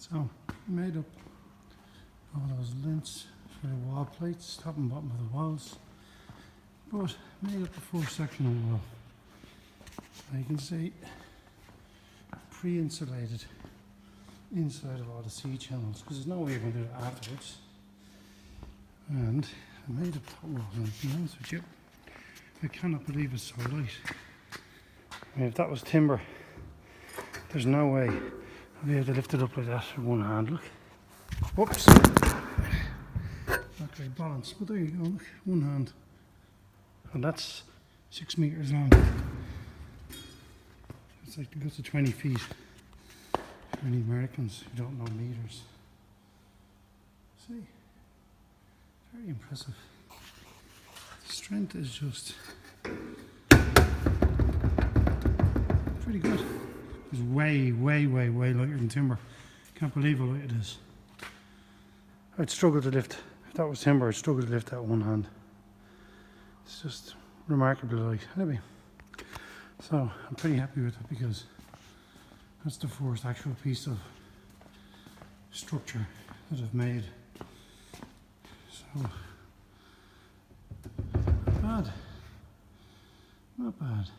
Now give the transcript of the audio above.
So made up all those lints for the wall plates, top and bottom of the walls, but made up the first section of the wall. You can see pre-insulated inside of all the C channels, because there's no way you're going to do it afterwards. And I made a top wall, and to be honest with you, I cannot believe it's so light. I mean, if that was timber, there's no way I'll be able to lift it up like that with one hand. Look. Whoops. Not great balance, but there you go. Look, one hand. And that's 6 meters long. It's like the guts of 20 feet. For any Americans who don't know meters. See? Very impressive. The strength is just pretty good. It's way lighter than timber. Can't believe how light it is. I'd struggle to lift, if that was timber, I'd struggle to lift that with one hand. It's just remarkably light. Anyway, so I'm pretty happy with it because that's the first actual piece of structure that I've made. So, not bad. Not bad.